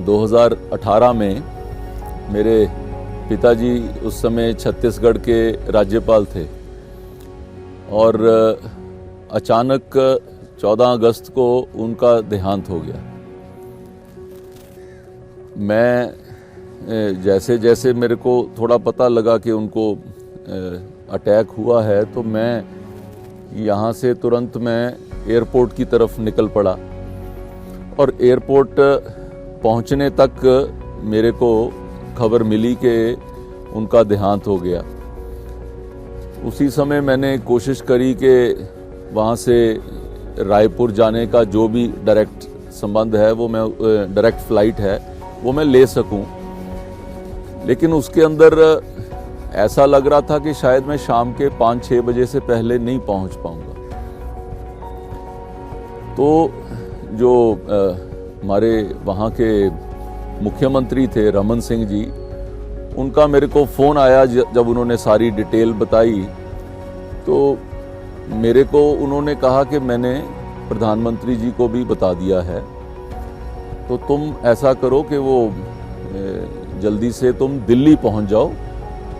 2018 में मेरे पिताजी उस समय छत्तीसगढ़ के राज्यपाल थे और अचानक 14 अगस्त को उनका देहांत हो गया। मैं जैसे जैसे मेरे को थोड़ा पता लगा कि उनको अटैक हुआ है तो मैं यहाँ से तुरंत मैं एयरपोर्ट की तरफ निकल पड़ा और एयरपोर्ट पहुँचने तक मेरे को खबर मिली कि उनका देहांत हो गया। उसी समय मैंने कोशिश करी कि वहाँ से रायपुर जाने का जो भी डायरेक्ट संबंध है वो मैं डायरेक्ट फ्लाइट है वो मैं ले सकूं, लेकिन उसके अंदर ऐसा लग रहा था कि शायद मैं शाम के 5-6 बजे से पहले नहीं पहुंच पाऊंगा। तो जो हमारे वहाँ के मुख्यमंत्री थे रमन सिंह जी, उनका मेरे को फ़ोन आया जब उन्होंने सारी डिटेल बताई तो मेरे को उन्होंने कहा कि मैंने प्रधानमंत्री जी को भी बता दिया है, तो तुम ऐसा करो कि वो जल्दी से तुम दिल्ली पहुंच जाओ,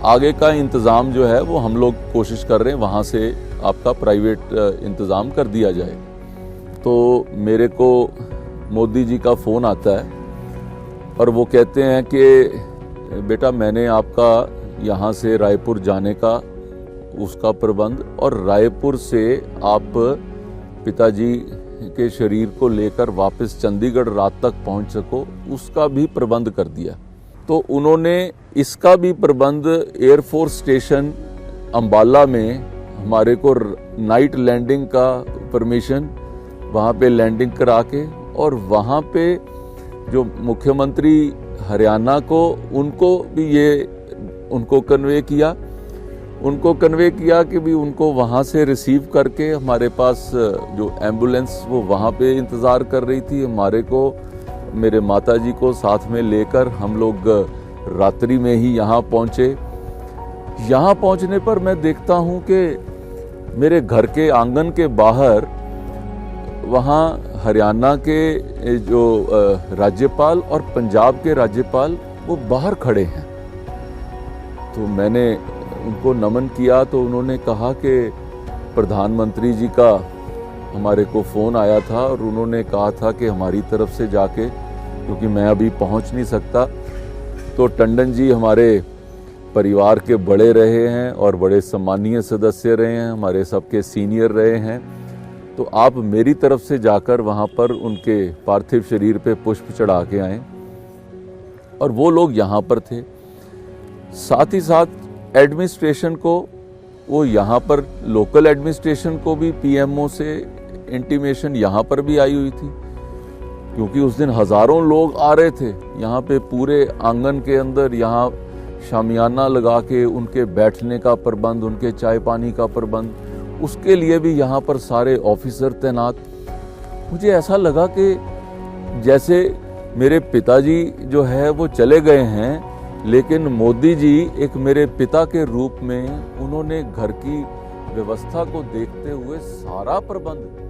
आगे का इंतज़ाम जो है वो हम लोग कोशिश कर रहे हैं वहाँ से आपका प्राइवेट इंतज़ाम कर दिया जाए। तो मेरे को मोदी जी का फ़ोन आता है और वो कहते हैं कि बेटा मैंने आपका यहाँ से रायपुर जाने का उसका प्रबंध और रायपुर से आप पिताजी के शरीर को लेकर वापस चंडीगढ़ रात तक पहुंच सको उसका भी प्रबंध कर दिया। तो उन्होंने इसका भी प्रबंध एयरफोर्स स्टेशन अंबाला में हमारे को नाइट लैंडिंग का परमिशन वहाँ पे लैंडिंग करा के और वहाँ पे जो मुख्यमंत्री हरियाणा को उनको भी ये उनको कन्वे किया कि भी उनको वहाँ से रिसीव करके हमारे पास जो एम्बुलेंस वो वहाँ पे इंतज़ार कर रही थी, हमारे को मेरे माताजी को साथ में लेकर हम लोग रात्रि में ही यहाँ पहुँचे। यहाँ पहुँचने पर मैं देखता हूँ कि मेरे घर के आंगन के बाहर वहाँ हरियाणा के जो राज्यपाल और पंजाब के राज्यपाल वो बाहर खड़े हैं। तो मैंने उनको नमन किया तो उन्होंने कहा कि प्रधानमंत्री जी का हमारे को फ़ोन आया था और उन्होंने कहा था कि हमारी तरफ से जाके, क्योंकि मैं अभी पहुंच नहीं सकता, तो टंडन जी हमारे परिवार के बड़े रहे हैं और बड़े सम्मानीय सदस्य रहे हैं, हमारे सबके सीनियर रहे हैं, तो आप मेरी तरफ से जाकर वहाँ पर उनके पार्थिव शरीर पे पुष्प चढ़ा के आएँ। और वो लोग यहाँ पर थे। साथ ही साथ एडमिनिस्ट्रेशन को वो यहाँ पर लोकल एडमिनिस्ट्रेशन को भी पीएमओ से इंटीमेशन यहाँ पर भी आई हुई थी, क्योंकि उस दिन हज़ारों लोग आ रहे थे यहाँ पे पूरे आंगन के अंदर, यहाँ शामियाना लगा के उनके बैठने का प्रबंध, उनके चाय पानी का प्रबंध, उसके लिए भी यहाँ पर सारे ऑफिसर तैनात। मुझे ऐसा लगा कि जैसे मेरे पिताजी जो है वो चले गए हैं, लेकिन मोदी जी एक मेरे पिता के रूप में उन्होंने घर की व्यवस्था को देखते हुए सारा प्रबंध